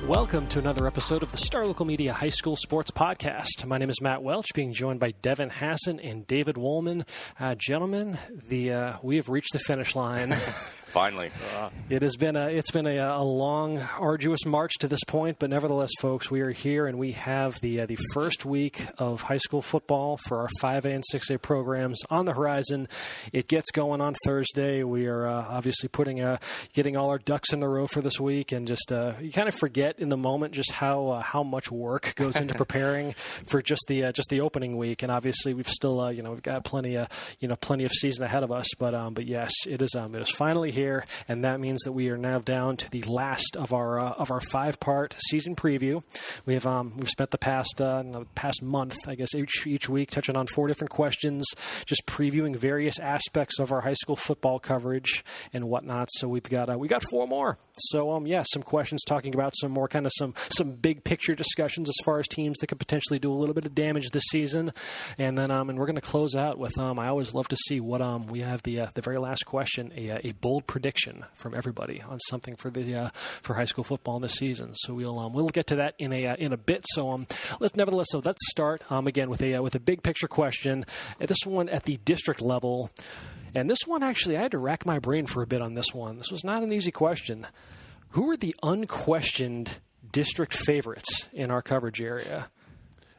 Welcome to another episode of the Star Local Media High School Sports Podcast. My name is Matt Welch, being joined by Devin, Hasson, and David Wolman. Gentlemen, we have reached the finish line. Finally. It's been a long, arduous march to this point, but nevertheless, folks, we are here and we have the first week of high school football for our 5A and 6A programs on the horizon. It gets going on Thursday. We are obviously getting all our ducks in a row for this week, and just you kind of forget in the moment just how much work goes into preparing for just the opening week. And obviously, we've still we've got plenty of season ahead of us. But yes, it is finally here, and that means that we are now down to the last of our 5-part season preview. We've spent the past month, I guess, each week touching on 4 different questions, just previewing various aspects of our high school football coverage and whatnot. So we got 4 more. So some questions talking about some more kind of some big picture discussions as far as teams that could potentially do a little bit of damage this season, and then and we're going to close out with I always love to see what we have the very last question, a bold prediction from everybody on something for high school football this season. So we'll get to that in a bit. So let's start again with a big picture question. This one at the district level, and this one actually I had to rack my brain for a bit on this one. This was not an easy question. Who are the unquestioned district favorites in our coverage area?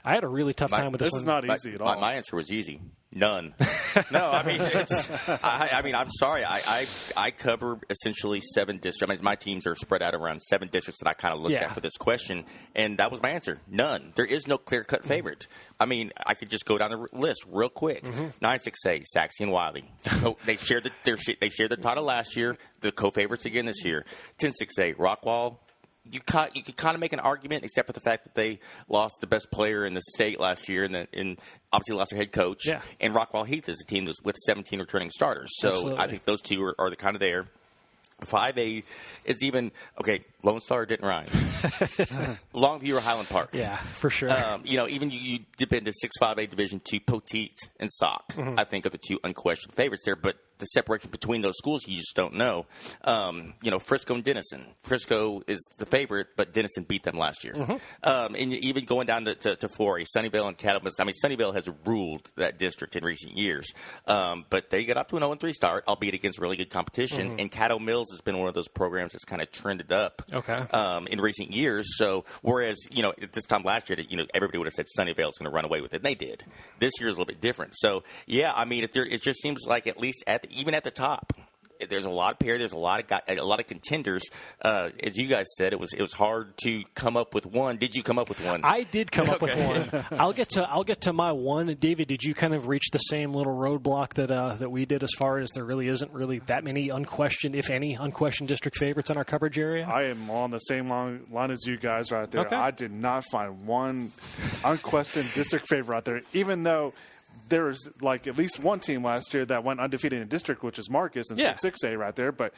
I had a really tough time with this one. This is not easy at all. My answer was easy. None. No, I mean, I'm sorry. I cover essentially 7 districts. I mean, my teams are spread out around 7 districts that I kind of looked at for this question, and that was my answer. None. There is no clear-cut favorite. I mean, I could just go down the list real quick. 9-6A, Saxey and Wiley. They shared the title last year. The co-favorites again this year. 10-6A, Rockwall. You could kind of make an argument, except for the fact that they lost the best player in the state last year, and obviously lost their head coach. Yeah. And Rockwall Heath is a team with 17 returning starters. So absolutely. I think those two are the kind of there. 5A is even okay. Lone Star didn't rhyme. Longview or Highland Park. Yeah, for sure. Even you dip into 6-5A Division II, Poteet and Sauk. I think are the 2 unquestioned favorites there. But the separation between those schools, you just don't know. Frisco and Denison. Frisco is the favorite, but Denison beat them last year. And even going down to 4A, Sunnyvale and Cattle Mills. I mean, Sunnyvale has ruled that district in recent years. But they got off to an 0-3 start, albeit against really good competition. And Cattle Mills has been one of those programs that's kind of trended up in recent years. So whereas, at this time last year, everybody would have said Sunnyvale is going to run away with it. And they did. This year is a little bit different. So, yeah, I mean, it just seems like at least even at the top, there's a lot of pair. There's a lot of contenders. As you guys said, it was hard to come up with one. Did you come up with one? I did come up with one. I'll get to my one. David, did you kind of reach the same little roadblock that we did, as far as there really isn't really that many unquestioned, if any, unquestioned district favorites in our coverage area? I am on the same line as you guys right there. Okay. I did not find one unquestioned district favorite out there, even though there was at least one team last year that went undefeated in district, which is Marcus and 6A right there. But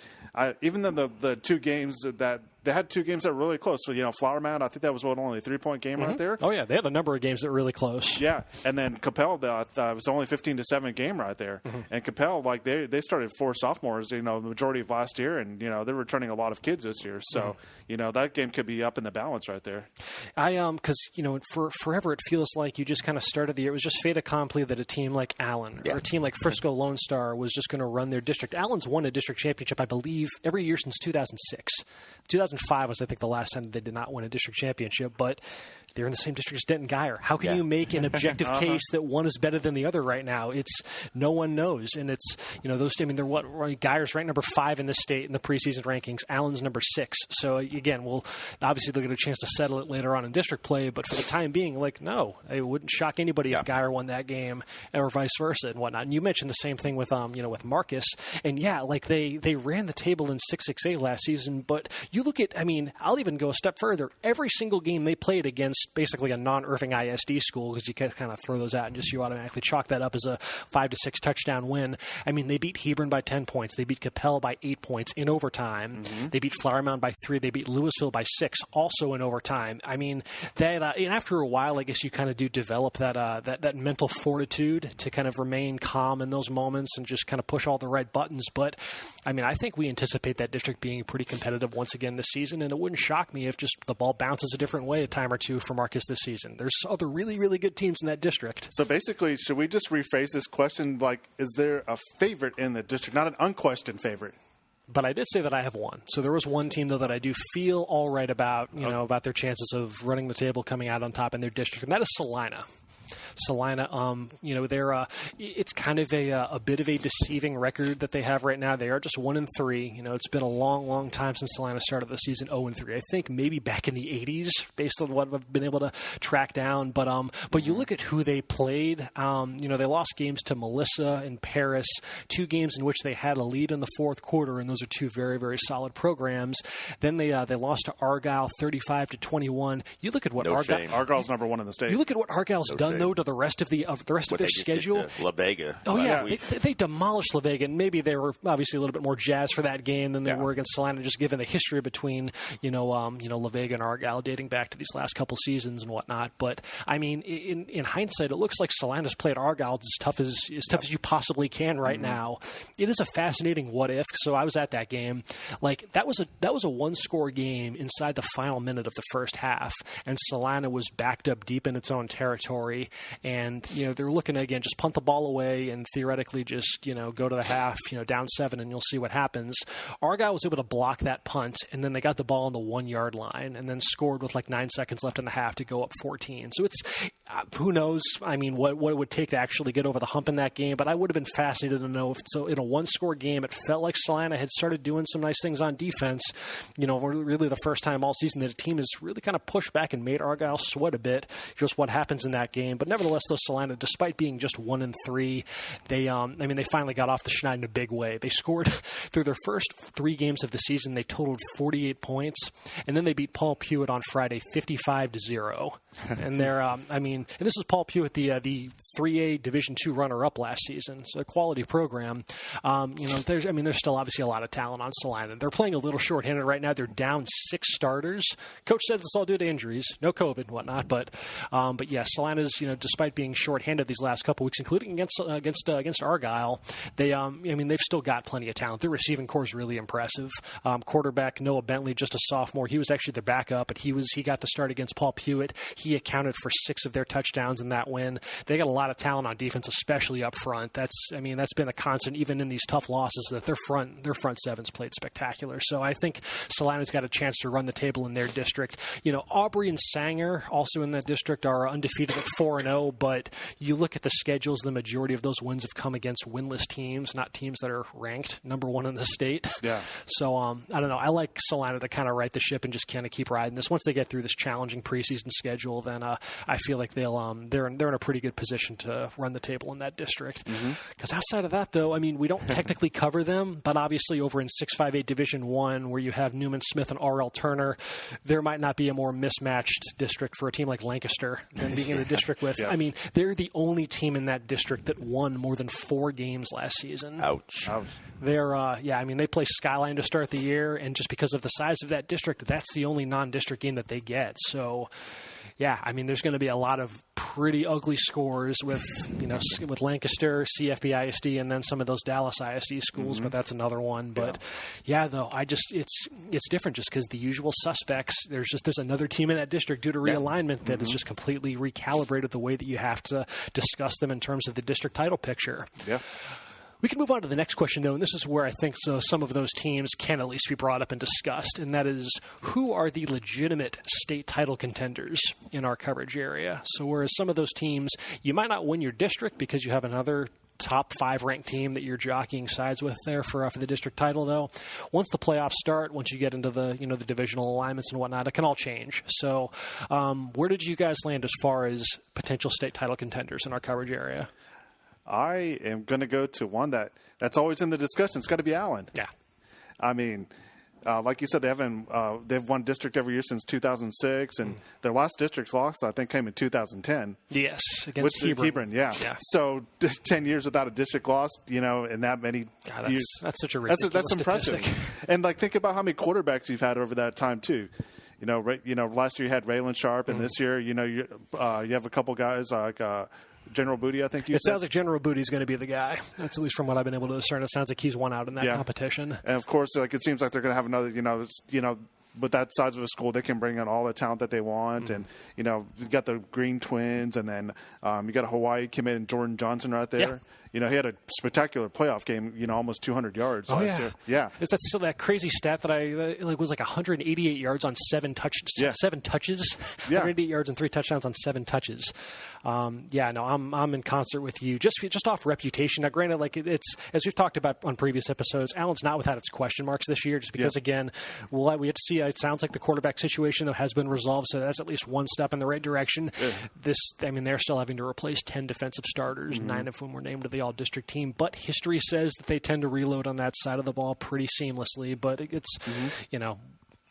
even though the 2 games that they had 2 games that were really close. So, Flower Mound, I think that was only a 3-point game right there. Oh, yeah. They had a number of games that were really close. Yeah. And then Capel, it was only 15-7 game right there. And Capel, they started 4 sophomores, the majority of last year. And, they're returning a lot of kids this year. So, that game could be up in the balance right there. Because, for forever it feels like you just kind of started the year. It was just fait accompli that a team like Allen or a team like Frisco Lone Star was just going to run their district. Allen's won a district championship, I believe, every year since 2006. 2005 was, I think, the last time they did not win a district championship, but they're in the same district as Denton Geyer. How can you make an objective case that one is better than the other right now? No one knows. And it's, they're what? Geyer's ranked number 5 in the state in the preseason rankings. Allen's number 6. So again, they'll get a chance to settle it later on in district play, but for the time being, no, it wouldn't shock anybody if Geyer won that game or vice versa and whatnot. And you mentioned the same thing with, with Marcus. And they ran the table in 6-6A last season, but you look at, I'll even go a step further. Every single game they played against basically a non-Irving ISD school, because you can kind of throw those out and just you automatically chalk that up as a 5-6 touchdown win. I mean, they beat Hebron by 10 points. They beat Capel by 8 points in overtime. They beat Flower Mound by 3. They beat Louisville by 6, also in overtime. I mean, that and after a while, I guess you kind of do develop that mental fortitude to kind of remain calm in those moments and just kind of push all the right buttons. But I mean, I think we anticipate that district being pretty competitive once again this season, and it wouldn't shock me if just the ball bounces a different way a time or two for Marcus this season. There's other really, really good teams in that district. So basically, should we just rephrase this question like, is there a favorite in the district, not an unquestioned favorite? But I did say that I have one. So there was one team, though, that I do feel all right about, about their chances of running the table, coming out on top in their district, and that is Salina. They're it's kind of a bit of a deceiving record that they have right now. They are just 1-3. It's been a long, long time since Salina started the season 0-3. I think maybe back in the 80s, based on what I've been able to track down. But you look at who they played. They lost games to Melissa and Paris, 2 games in which they had a lead in the fourth quarter, and those are 2 very, very solid programs. Then they lost to Argyle 35-21. You look at what Argyle's number 1 in the state. You look at what Argyle's done though to the rest of their schedule. La Vega. Oh yeah, they demolished La Vega, and maybe they were obviously a little bit more jazzed for that game than they were against Salina, just given the history between La Vega and Argyle dating back to these last couple seasons and whatnot. But I mean, in hindsight, it looks like Salina's played Argyle as tough as you possibly can right now. It is a fascinating what if. So I was at that game. Like that was a 1-score game inside the final minute of the first half, and Salina was backed up deep in its own territory. And, they're looking to, again, just punt the ball away and theoretically just, go to the half, down 7, and you'll see what happens. Argyle was able to block that punt, and then they got the ball on the 1-yard line and then scored with like 9 seconds left in the half to go up 14. So it's, who knows, I mean, what it would take to actually get over the hump in that game. But I would have been fascinated to know if, so in a 1-score game, it felt like Salina had started doing some nice things on defense. Really the first time all season that a team has really kind of pushed back and made Argyle sweat a bit, just what happens in that game. But nevertheless, though, Salina, despite being just 1-3, they finally got off the schneid in a big way. They scored through their first 3 games of the season. They totaled 48 points, and then they beat Paul Pewitt on Friday 55-0. And they're, and this is Paul Pewitt, the 3A Division II runner-up last season. So a quality program. There's still obviously a lot of talent on Salina. They're playing a little shorthanded right now. They're down 6 startars. Coach says it's all due to injuries, no COVID and whatnot. But yeah, Salina's, despite being shorthanded these last couple weeks, including against Argyle, they've still got plenty of talent. Their receiving core is really impressive. Quarterback Noah Bentley, just a sophomore, he was actually the backup, but he got the start against Paul Pewitt. He accounted for 6 of their touchdowns in that win. They got a lot of talent on defense, especially up front. That's been a constant even in these tough losses, that their front seven's played spectacular. So I think Salina's got a chance to run the table in their district. Aubrey and Sanger, also in that district, are undefeated at 4-0, but you look at the schedules, the majority of those wins have come against winless teams, not teams that are ranked number 1 in the state. Yeah. So I don't know. I like Salina to kind of right the ship and just kind of keep riding this. Once they get through this challenging preseason schedule, then I feel like they're in a pretty good position to run the table in that district. Because outside of that, though, we don't technically cover them, but obviously over in 6-5-8 Division I, where you have Newman Smith and R.L. Turner, there might not be a more mismatched district for a team like Lancaster than being in a district with. Yeah. They're the only team in that district that won more than 4 games last season. Ouch. They're, they play Skyline to start the year, and just because of the size of that district, that's the only non-district game that they get. So, yeah, there's going to be a lot of pretty ugly scores with Lancaster, CFB ISD, and then some of those Dallas ISD schools, but that's another one. But though, it's different just because the usual suspects, there's another team in that district due to realignment that has just completely recalibrated the way that you have to discuss them in terms of the district title picture. Yeah. We can move on to the next question, though, and this is where I think some of those teams can at least be brought up and discussed, and that is, who are the legitimate state title contenders in our coverage area? So whereas some of those teams, you might not win your district because you have another top 5 ranked team that you're jockeying sides with there for the district title, though, once the playoffs start, once you get into the the divisional alignments and whatnot, it can all change. So where did you guys land as far as potential state title contenders in our coverage area? I am going to go to one that's always in the discussion. It's got to be Allen. Yeah. like you said, they've won district every year since 2006, and their last district loss, I think, came in 2010. Yes, against Hebron. Yeah. So 10 years without a district loss, in that many years. That's such a ridiculous That's impressive. statistic. And think about how many quarterbacks you've had over that time too. Last year you had Raylan Sharp, and this year, you have a couple guys like General Booty, I think you said. It sounds like General Booty is going to be the guy. That's at least from what I've been able to discern. It sounds like he's won out in that competition. And of course, it seems like they're going to have another, with that size of a school, they can bring in all the talent that they want. And, you've got the Green Twins, and then you got a Hawaii commit and Jordan Johnson right there. Yeah. He had a spectacular playoff game, almost 200 yards last year. Yeah. Is that still that crazy stat that was like 188 yards on 7 touches? Yeah. 7 touches? 188 yards and 3 touchdowns on 7 touches. I'm in concert with you. Just off reputation. Now, granted, it's as we've talked about on previous episodes, Allen's not without its question marks this year, just because again, we have to see. It sounds like the quarterback situation though has been resolved, so that's at least one step in the right direction. Yeah. They're still having to replace 10 defensive starters, 9 of whom were named to the all-district team. But history says that they tend to reload on that side of the ball pretty seamlessly. But it's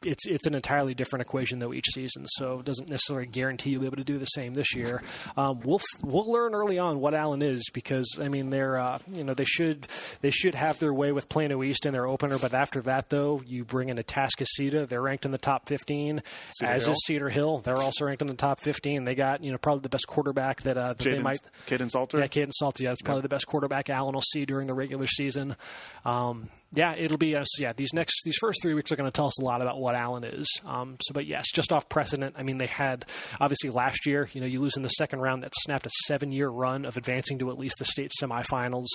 it's an entirely different equation though each season, so it doesn't necessarily guarantee you'll be able to do the same this year. We'll learn early on what Allen is, because they're they should have their way with Plano East in their opener, but after that though you bring in Atascocita, they're ranked in the top 15, is Cedar Hill. They're also ranked in the top 15. They got probably the best quarterback that they might. Caden Salter. Yeah, Caden Salter. Yeah, that's probably the best quarterback Allen will see during the regular season. It'll be these first 3 weeks are going to tell us a lot about what Allen is. But yes, just off precedent. They had obviously last year. You lose in the second round. That snapped a 7-year run of advancing to at least the state semifinals.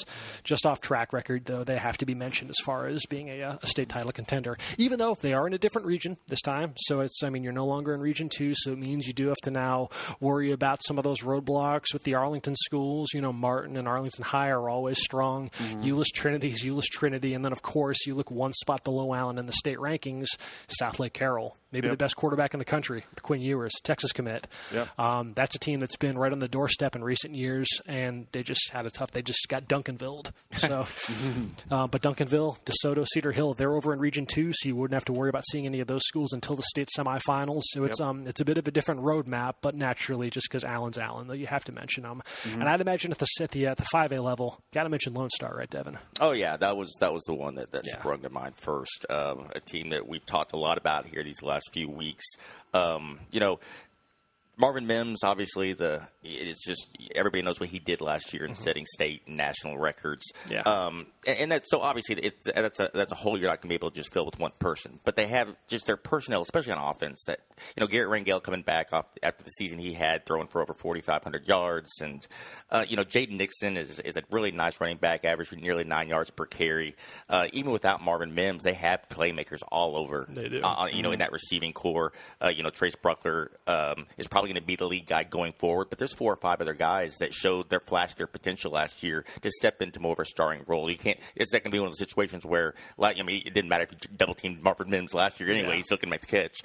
Just off track record, though, they have to be mentioned as far as being a state title contender. Even though they are in a different region this time, so it's you're no longer in Region 2, so it means you do have to now worry about some of those roadblocks with the Arlington schools. Martin and Arlington High are always strong. Euless Trinity, and then of course, you look one spot below Allen in the state rankings, Southlake Carroll, maybe the best quarterback in the country, with Quinn Ewers, Texas commit. Yep. That's a team that's been right on the doorstep in recent years, and they just had they just got Duncanville. So, but Duncanville, DeSoto, Cedar Hill, they're over in Region 2, so you wouldn't have to worry about seeing any of those schools until the state semifinals. So it's a bit of a different roadmap, but naturally, just because Allen's Allen, though, you have to mention them. And I'd imagine at the 5A level, got to mention Lone Star, right, Devin? Oh yeah, that was the one that sprung to mind first. A team that we've talked a lot about here these last few weeks. Marvin Mims, obviously, it's just everybody knows what he did last year in setting state and national records. Yeah. And that's so obviously that's a hole you're not going to be able to just fill with one person. But they have just their personnel, especially on offense. That Garrett Rangel coming back after the season he had, throwing for over 4,500 yards, and Jaden Nixon is a really nice running back, averaging nearly 9 yards per carry. Even without Marvin Mims, they have playmakers all over. They do. In that receiving core. Trace Bruckler is probably going to be the lead guy going forward, but there's 4 or 5 other guys that showed flashed their potential last year to step into more of a starring role. It's not going to be one of those situations where, it didn't matter if you double teamed Marvin Mims last year anyway; he's still going to make the catch.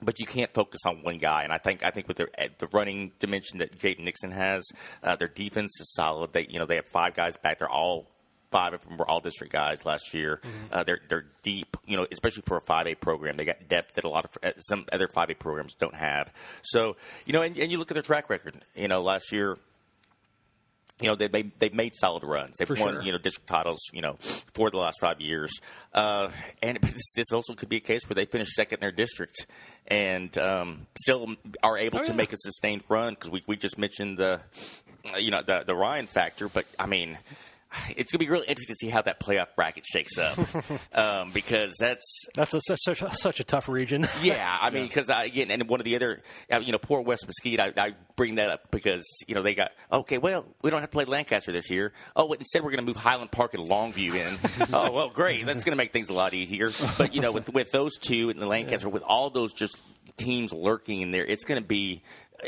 But you can't focus on one guy, and I think with the running dimension that Jaden Nixon has, their defense is solid. They have 5 guys back there, all 5 of them were all district guys last year. They're deep, especially for a 5A program. They got depth that some other 5A programs don't have. So, and you look at their track record. Last year, they've made solid runs. They've won, district titles, for the last 5 years. And this also could be a case where they finish second in their district and still are able to make a sustained run, because we just mentioned the Ryan factor, but it's going to be really interesting to see how that playoff bracket shakes up, because that's such a tough region. Yeah, because again, and one of the other, poor West Mesquite. I bring that up because they got we don't have to play Lancaster this year. Oh, instead we're going to move Highland Park and Longview in. Oh, well, great. That's going to make things a lot easier. But with those two and the Lancaster, with all those just teams lurking in there, it's going to be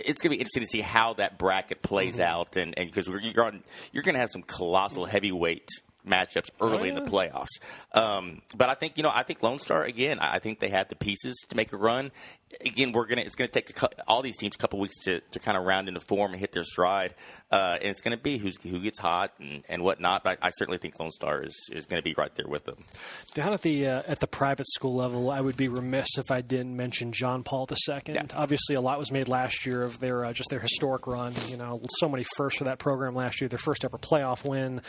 interesting to see how that bracket plays out, and because you're going to have some colossal heavyweight matchups early in the playoffs. But I think Lone Star, again, I think they have the pieces to make a run. again, it's going to take all these teams a couple weeks to kind of round into form and hit their stride. And it's going to be who gets hot and whatnot. But I certainly think Lone Star is going to be right there with them. Down at the private school level, I would be remiss if I didn't mention John Paul II. Yeah. Obviously, a lot was made last year of their historic run. So many firsts for that program last year. Their first ever playoff win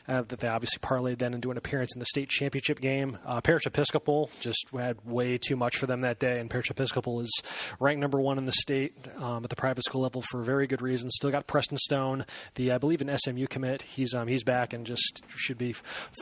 that they obviously parlayed then into an appearance in the state championship game. Parish Episcopal just had way too much for them that day, and Parish Episcopal is ranked number 1 in the state at the private school level for very good reasons. Still got Preston Stone, I believe an SMU commit. He's back and just should be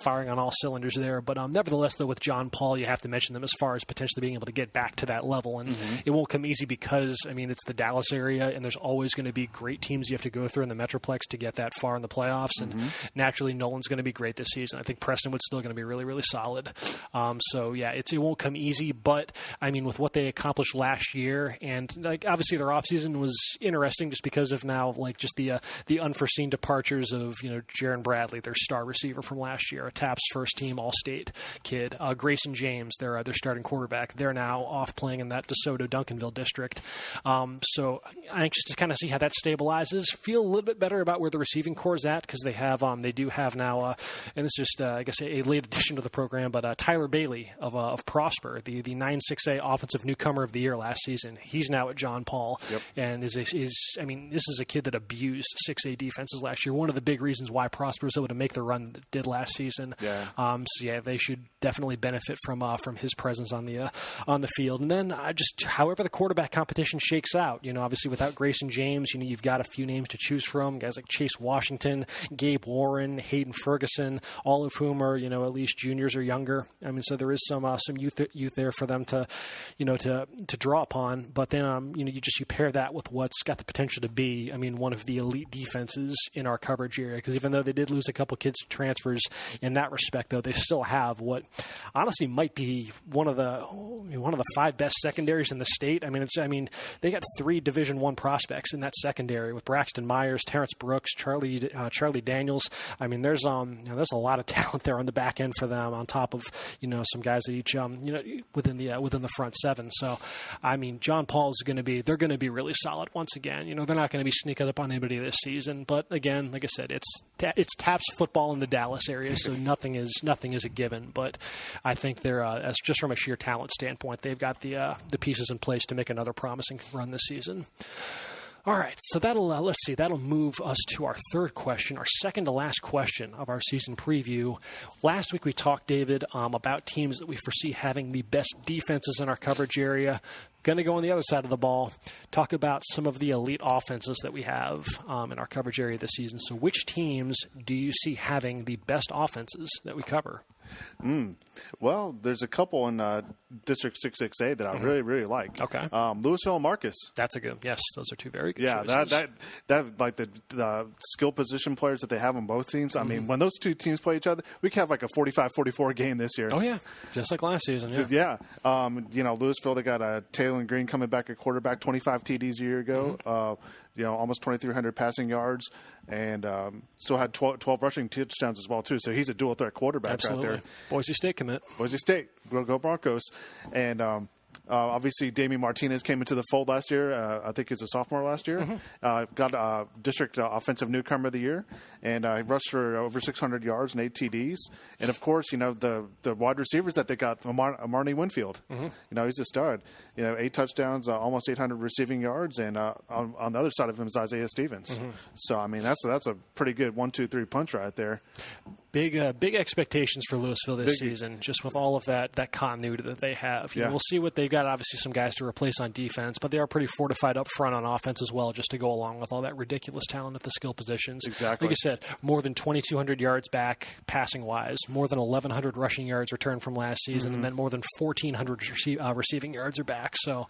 firing on all cylinders there. But nevertheless, though, with John Paul, you have to mention them as far as potentially being able to get back to that level. And it won't come easy because, it's the Dallas area, and there's always going to be great teams you have to go through in the Metroplex to get that far in the playoffs. And naturally, Nolan's going to be great this season. I think Prestonwood's still going to be really, really solid. It won't come easy. But, with what they accomplished last year, and obviously their offseason was interesting just because of now just the unforeseen departures of Jaron Bradley, their star receiver from last year, a TAPS first team All-State kid, Grayson James, their starting quarterback. They're now off playing in that DeSoto Duncanville district. So anxious to kind of see how that stabilizes. Feel a little bit better about where the receiving core is at because they do have now, and this is just I guess a late addition to the program, but Tyler Bailey of Prosper, the 9-6A offensive newcomer of the year last season. He's now at John Paul, and this is a kid that abused 6A defenses last year. One of the big reasons why Prosper was able to make the run that it did last season. They should definitely benefit from his presence on the field. And then however the quarterback competition shakes out, obviously without Grayson James, you've got a few names to choose from, guys like Chase Washington, Gabe Warren, Hayden Ferguson, all of whom are at least juniors or younger. So there is some youth there for them to draw upon. But then you pair that with what's got the potential to be one of the elite defenses in our coverage area, because even though they did lose a couple kids to transfers in that respect, though, they still have what honestly might be one of the 5 best secondaries in the state. They got 3 Division I prospects in that secondary with Braxton Myers, Terrence Brooks, Charlie Daniels. There's a lot of talent there on the back end for them, on top of some guys that each within the front 7. So John Paul's they're going to be really solid once again. They're not going to be sneaking up on anybody this season, but again, like I said, it's TAPS football in the Dallas area, so nothing is a given. But I think they're as just from a sheer talent standpoint, they've got the pieces in place to make another promising run this season. All right, so that'll move us to our third question, our second to last question of our season preview. Last week we talked, David, about teams that we foresee having the best defenses in our coverage area. Going to go on the other side of the ball, talk about some of the elite offenses that we have in our coverage area this season. So which teams do you see having the best offenses that we cover? Well, there's a couple in District 6A that I really, really like. Okay. Louisville and Marcus. That's a good. Yes, those are 2 very good choices. Yeah, that like the skill position players that they have on both teams. When those 2 teams play each other, we could have like a 45-44 game this year. Oh, yeah. Just like last season, yeah. Louisville, they got Taylor Green coming back at quarterback, 25 TDs a year ago. Almost 2,300 passing yards, and still had 12 rushing touchdowns as well, too. So he's a dual threat quarterback right there. Boise State commit. Boise State. Go Broncos. And obviously, Damien Martinez came into the fold last year. I think he's a sophomore last year. Got District Offensive Newcomer of the Year, and rushed for over 600 yards and 8 TDs. And, of course, the wide receivers that they got, Marnie Winfield. He's a stud. 8 touchdowns, almost 800 receiving yards, and on the other side of him is Isaiah Stevens. So, that's a pretty good 1-2-3 punch right there. Big expectations for Louisville this season, just with all of that continuity that they have. We'll see what they've got. Obviously, some guys to replace on defense, but they are pretty fortified up front on offense as well, just to go along with all that ridiculous talent at the skill positions. Exactly. Like I said, more than 2,200 yards back passing wise, more than 1,100 rushing yards returned from last season, and then more than 1,400 receiving yards are back. So,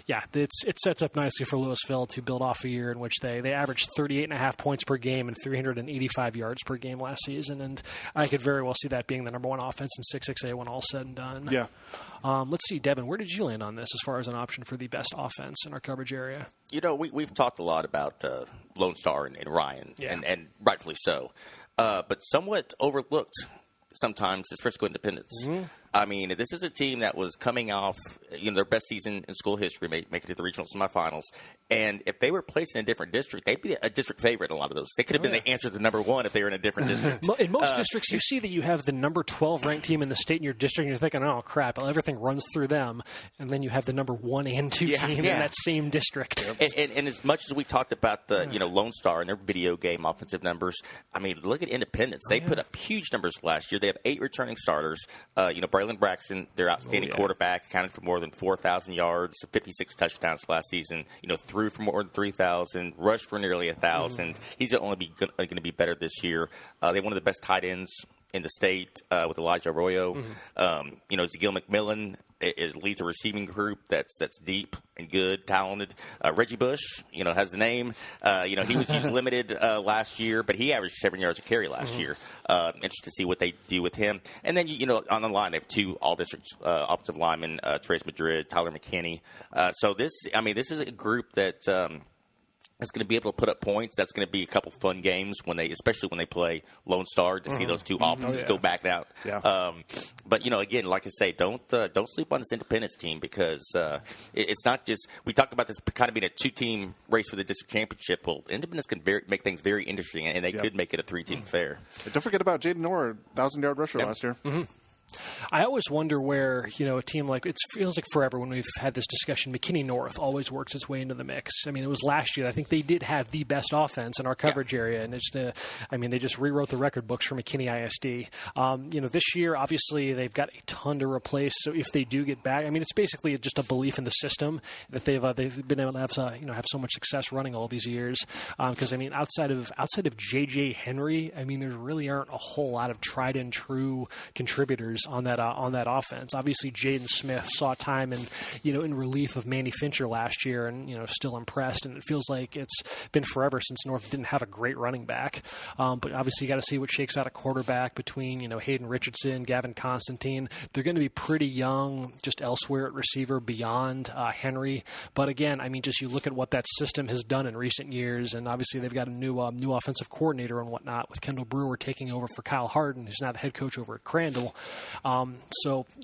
it sets up nicely for Louisville to build off a year in which they averaged 38.5 points per game and 385 yards per game last season, and I could very well see that being the number 1 offense in 6A when all said and done. Yeah. Let's see, Devin, where did you land on this as far as an option for the best offense in our coverage area? We've talked a lot about Lone Star and Ryan, and rightfully so. But somewhat overlooked sometimes is Frisco Independence. I mean, this is a team that was coming off, their best season in school history, making it to the regional semifinals. And if they were placed in a different district, they'd be a district favorite in a lot of those. They could have been the answer to number one if they were in a different district. In most districts, you see that you have the number 12 ranked team in the state in your district, and you're thinking, oh, crap, everything runs through them. And then you have the number 1 and 2 teams in that same district. And as much as we talked about the Lone Star and their video game offensive numbers, I mean, look at Independence. They put up huge numbers last year. They have 8 returning starters. Braylon Braxton, their outstanding quarterback, accounted for more than 4,000 yards, 56 touchdowns last season. Threw for more than 3,000, rushed for nearly 1,000. He's only going to be better this year. They have one of the best tight ends in the state with Elijah Arroyo. Zagil McMillan leads a receiving group that's deep and good, talented. Reggie Bush, has the name. He was used limited last year, but he averaged 7 yards a carry last year. Interested to see what they do with him. And then, on the line, they have 2 all-district offensive linemen, Trace Madrid, Tyler McKinney. So this is a group that is going to be able to put up points. That's going to be a couple fun games especially when they play Lone Star, to see those 2 offenses go back out. Yeah. But again, like I say, don't sleep on this Independence team, because it's not just, we talked about this kind of being a 2-team race for the district championship. Well, Independence can make things very interesting, and they could make it a 3-team affair. Don't forget about Jaden Orr, 1,000-yard rusher last year. I always wonder where, a team like, it feels like forever when we've had this discussion, McKinney North always works its way into the mix. I mean, it was last year. I think they did have the best offense in our coverage area, and they just rewrote the record books for McKinney ISD. This year, obviously, they've got a ton to replace. So if they do get back, it's basically just a belief in the system that they've been able to have so much success running all these years. Because outside of J.J. Henry, there really aren't a whole lot of tried and true contributors on that offense. Obviously, Jaden Smith saw time in relief of Manny Fincher last year, and still impressed. And it feels like it's been forever since North didn't have a great running back. But obviously, you got to see what shakes out at quarterback between Hayden Richardson, Gavin Constantine. They're going to be pretty young, just elsewhere at receiver beyond Henry. But again, just you look at what that system has done in recent years, and obviously they've got a new offensive coordinator and whatnot, with Kendall Brewer taking over for Kyle Harden, who's now the head coach over at Crandall.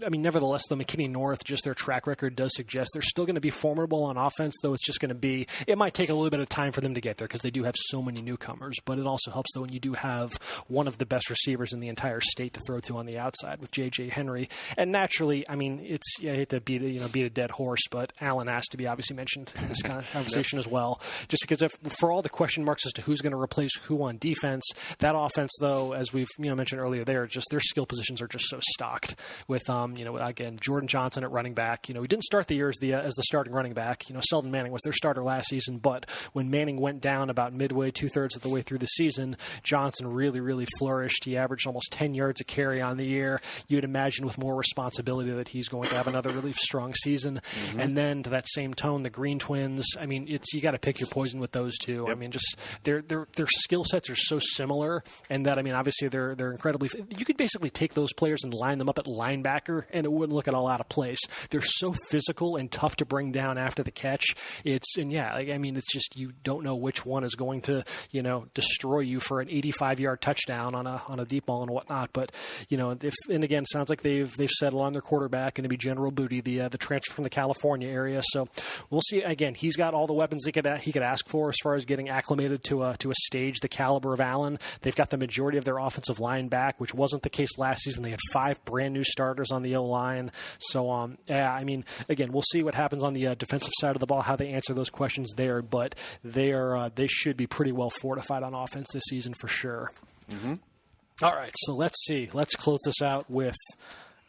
Nevertheless, the McKinney North, just their track record does suggest they're still going to be formidable on offense, though it's just going to be, it might take a little bit of time for them to get there because they do have so many newcomers, but it also helps, though, when you do have one of the best receivers in the entire state to throw to on the outside with J.J. Henry. And naturally, I hate to beat a dead horse, but Allen has to be obviously mentioned in this kind of conversation as well, just because for all the question marks as to who's going to replace who on defense, that offense, though, as we've mentioned earlier, their skill positions are just so stocked with again, Jordan Johnson at running back. He didn't start the year as the starting running back. Selden Manning was their starter last season, but when Manning went down about midway, 2/3 of the way through the season, Johnson really, really flourished. He averaged almost 10 yards a carry on the year. You'd imagine with more responsibility that he's going to have another really strong season. And then to that same tone, the Green Twins, you got to pick your poison with those two. Yep. Just their skill sets are so similar, and that obviously they're incredibly. You could basically take those players and line them up at linebacker, and it wouldn't look at all out of place. They're so physical and tough to bring down after the catch. It's just you don't know which one is going to destroy you for an 85-yard touchdown on a deep ball and whatnot. But again, it sounds like they've settled on their quarterback, and to be General Booty, the transfer from the California area. So we'll see. Again, he's got all the weapons he could ask for as far as getting acclimated to a stage the caliber of Allen. They've got the majority of their offensive line back, which wasn't the case last season. They had 5 brand new starters on the O-line. So, again, we'll see what happens on the defensive side of the ball, how they answer those questions there. But they should be pretty well fortified on offense this season for sure. Mm-hmm. All right, so let's see. Let's close this out with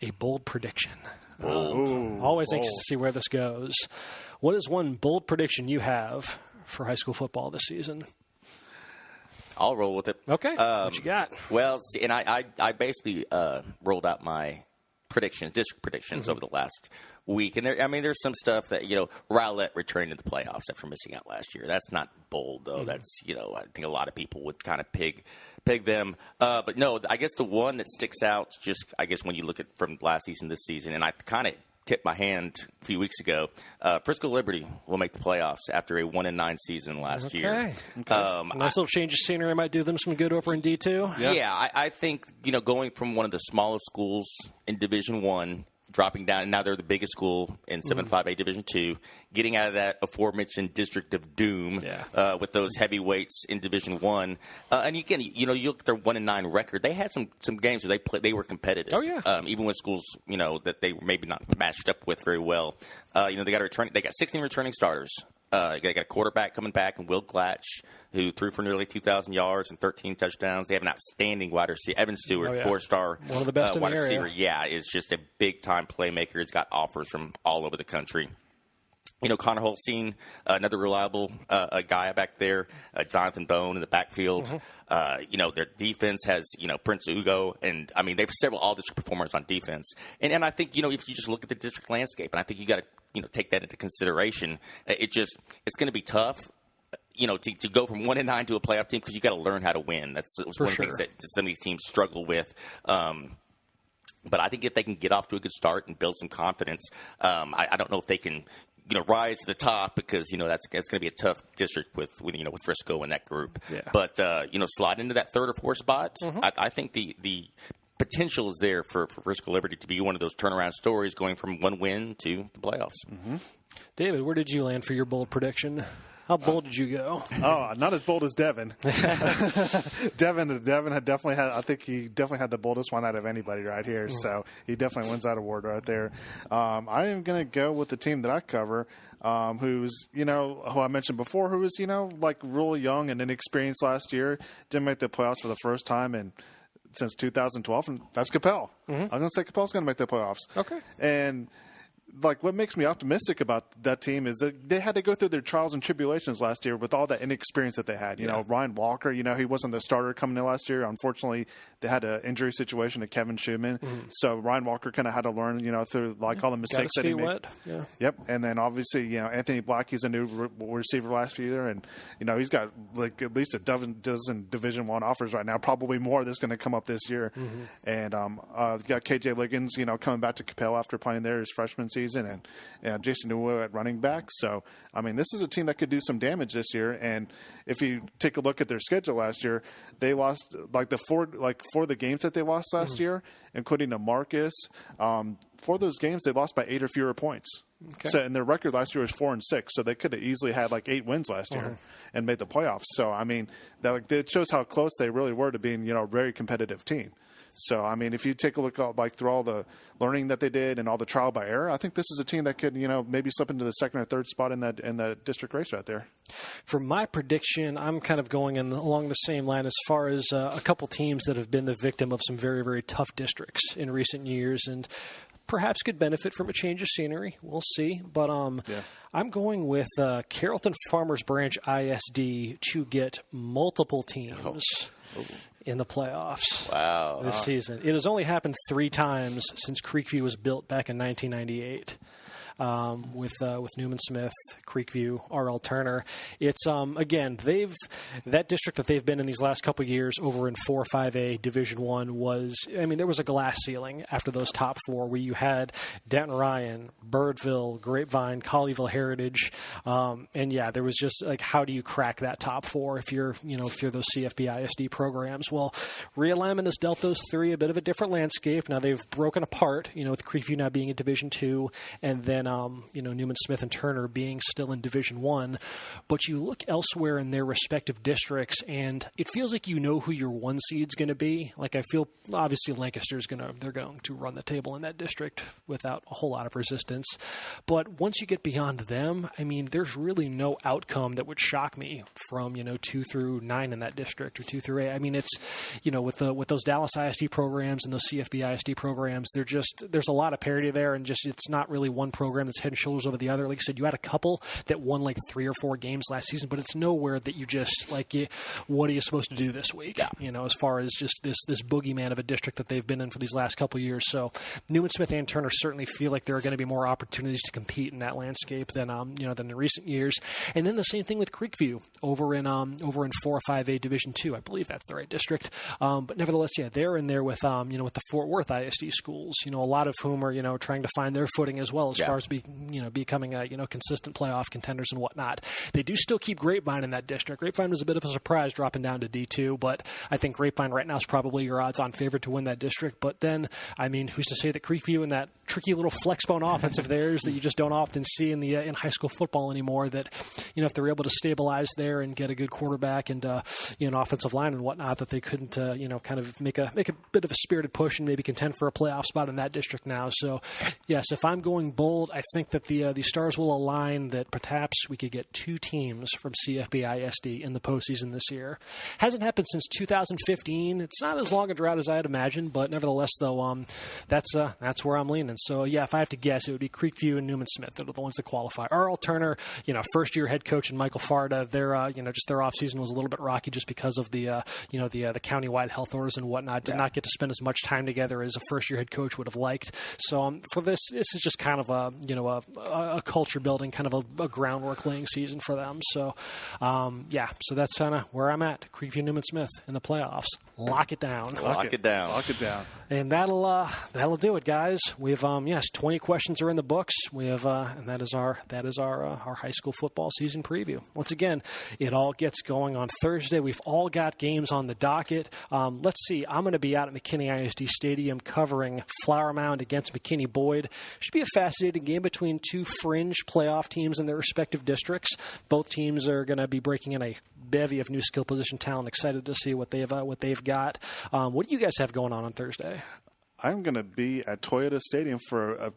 a bold prediction. Always anxious to see where this goes. What is one bold prediction you have for high school football this season? I'll roll with it. Okay, what you got? Well, and I basically rolled out my district predictions over the last week. And there's some stuff that, Rowlett returning to the playoffs after missing out last year. That's not bold, though. Mm-hmm. That's, I think a lot of people would kind of peg them. But no, I guess the one that sticks out, just, I guess, when you look at from last season, this season, and I kind of tipped my hand a few weeks ago. Frisco Liberty will make the playoffs after a 1-9 season last year. Okay. Nice little change of scenery might do them some good over in D2. Yeah, I think going from one of the smallest schools in Division I, dropping down, and now they're the biggest school in 7-5A Division II, getting out of that aforementioned District of Doom with those heavyweights in Division I. And again, you look at their 1-9 record. They had some games where they were competitive. Oh yeah. Even with schools that they were maybe not matched up with very well. They got 16 returning starters. They got a quarterback coming back, and Will Glatch, who threw for nearly 2,000 yards and 13 touchdowns. They have an outstanding wide receiver. Evan Stewart, 4-star one of the best in wide the area. receiver. Yeah, is just a big-time playmaker. He's got offers from all over the country. Connor Holstein, another reliable guy back there. Jonathan Bone in the backfield. Their defense has, Prince Ugo. And, I mean, they have several all-district performers on defense. And I think, if you just look at the district landscape, and I think you got to, take that into consideration, it's going to be tough. To go from 1-9 to a playoff team, because you got to learn how to win. That's one of the things that some of these teams struggle with. But I think if they can get off to a good start and build some confidence, I don't know if they can, rise to the top, because that's going to be a tough district with Frisco and that group. Yeah. But slide into that third or fourth spot. I think the potential is there for Frisco Liberty to be one of those turnaround stories, going from one win to the playoffs. David, where did you land for your bold prediction? How bold did you go? Oh, not as bold as Devin. Devin had definitely had. I think he definitely had the boldest one out of anybody right here. So he definitely wins that award right there. I am going to go with the team that I cover, who's who I mentioned before, who was really young and inexperienced last year. Didn't make the playoffs for the first time since 2012, and that's Capel. I'm going to say Capel's going to make the playoffs. Okay, and. What makes me optimistic about that team is that they had to go through their trials and tribulations last year with all that inexperience that they had. You know, Ryan Walker, he wasn't the starter coming in last year. Unfortunately, they had an injury situation to Kevin Schumann. So Ryan Walker kind of had to learn, through all the mistakes that he made. Yeah. Yep. And then obviously, Anthony Black, he's a new receiver last year. And, he's got at least a dozen Division I offers right now, probably more that's going to come up this year. And you got KJ Liggins, coming back to Capel after playing there his freshman season. And Jason Newell at running back. So, I mean, this is a team that could do some damage this year. And if you take a look at their schedule last year, they lost four of the games that they lost last year, including to Marcus. For those games, they lost by 8 or fewer points. Okay. So, and their record last year was 4-6. So they could have easily had 8 wins last year and made the playoffs. So, I mean, it shows how close they really were to being, a very competitive team. So, I mean, if you take a look at through all the learning that they did and all the trial by error, I think this is a team that could, maybe slip into the second or third spot in the district race right there. For my prediction, I'm kind of going along the same line as far as a couple teams that have been the victim of some very, very tough districts in recent years and perhaps could benefit from a change of scenery. We'll see. But I'm going with Carrollton Farmers Branch ISD to get multiple teams in the playoffs this season. It has only happened 3 times since Creekview was built back in 1998. With Newman Smith, Creekview, R.L. Turner. It's again that district that they've been in these last couple of years over in 4-5A Division I there was a glass ceiling after those top 4 where you had Denton Ryan, Birdville, Grapevine, Colleyville Heritage, there was just how do you crack that top 4 if you're those CFB ISD programs? Well, realignment has dealt those 3 a bit of a different landscape. Now they've broken apart, with Creekview now being in Division II, and then Newman Smith and Turner being still in Division I, but you look elsewhere in their respective districts, and it feels like who your 1 seed's going to be. I feel obviously Lancaster's they're going to run the table in that district without a whole lot of resistance. But once you get beyond them, I mean, there's really no outcome that would shock me from 2 through 9 in that district or 2 through 8. I mean, it's with those Dallas ISD programs and those CFB ISD programs, there's a lot of parity there, and just it's not really one program program that's head and shoulders over the other. Like I said, you had a couple that won like 3 or 4 games last season, but it's nowhere that you just like, what are you supposed to do this week? As far as just this boogeyman of a district that they've been in for these last couple of years. So Newman, Smith, and Turner certainly feel like there are going to be more opportunities to compete in that landscape than in recent years. And then the same thing with Creekview over in 405A Division II. I believe that's the right district. But nevertheless, they're in there with with the Fort Worth ISD schools. A lot of whom are trying to find their footing as well as far as becoming consistent playoff contenders and whatnot. They do still keep Grapevine in that district. Grapevine was a bit of a surprise dropping down to D2, but I think Grapevine right now is probably your odds-on favorite to win that district. But then, who's to say that Creekview and that tricky little flexbone offense of theirs that you just don't often see in high school football anymore, that if they're able to stabilize there and get a good quarterback and an offensive line and whatnot, that they couldn't kind of make a bit of a spirited push and maybe contend for a playoff spot in that district now. So yes, if I'm going bold, I think that the stars will align that perhaps we could get 2 teams from CFB ISD in the postseason this year. Hasn't happened since 2015. It's not as long a drought as I had imagined, but nevertheless, though, that's where I'm leaning. So if I have to guess, it would be Creekview and Newman Smith that are the ones that qualify. Earl Turner, first-year head coach, and Michael Farda, their just their offseason was a little bit rocky just because of the countywide health orders and whatnot. Did not get to spend as much time together as a first-year head coach would have liked. So for this is just kind of a culture building, kind of a groundwork laying season for them. So so that's kind of where I'm at. Creekview, Newman Smith in the playoffs. Lock it down. Lock it down. And that'll do it, guys. We have 20 questions are in the books. We have and that is our high school football season preview. Once again, it all gets going on Thursday. We've all got games on the docket. Let's see. I'm going to be out at McKinney ISD Stadium covering Flower Mound against McKinney Boyd. Should be a fascinating game between 2 fringe playoff teams in their respective districts. Both teams are going to be breaking in a bevy of new skill position talent. Excited to see what they've got. What do you guys have going on Thursday? I'm going to be at Toyota Stadium for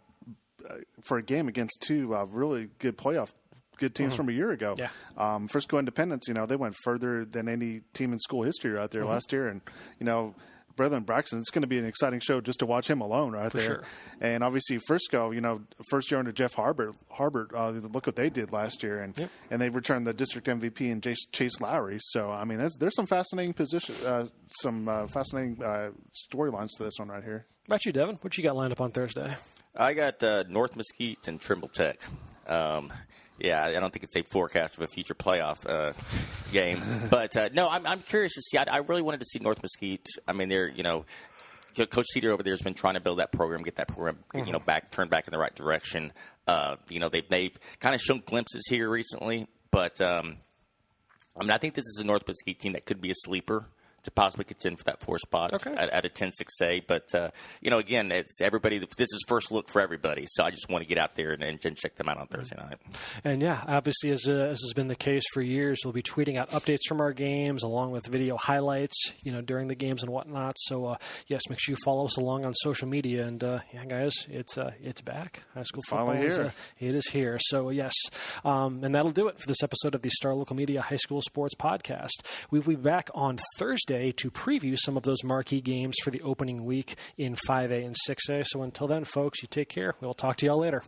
a game against 2 really good teams from a year ago. Frisco Independence, they went further than any team in school history out there last year, and Brethren Braxton, it's going to be an exciting show just to watch him alone there. Sure. And obviously Frisco, first year under Jeff Harbert, look what they did last year, and they returned the district MVP and Chase Lowry. So there's some fascinating fascinating storylines to this one right here. How about you, Devin? What you got lined up on Thursday? I got North Mesquite and Trimble Tech. I don't think it's a forecast of a future playoff game. But, no, I'm curious to see. I really wanted to see North Mesquite. They're, Coach Cedar over there has been trying to build that program, get that program, turned back in the right direction. They've kind of shown glimpses here recently. But, I think this is a North Mesquite team that could be a sleeper to possibly contend for that 4 spot at a 10-6A. But, again, it's everybody. This is first look for everybody. So I just want to get out there and check them out on Thursday night. And, obviously, as has been the case for years, we'll be tweeting out updates from our games along with video highlights, during the games and whatnot. So, yes, make sure you follow us along on social media. And, guys, it's back. High school football is here. So, yes, and that'll do it for this episode of the Star Local Media High School Sports Podcast. We'll be back on Thursday to preview some of those marquee games for the opening week in 5A and 6A. So until then, folks, you take care. We'll talk to y'all later.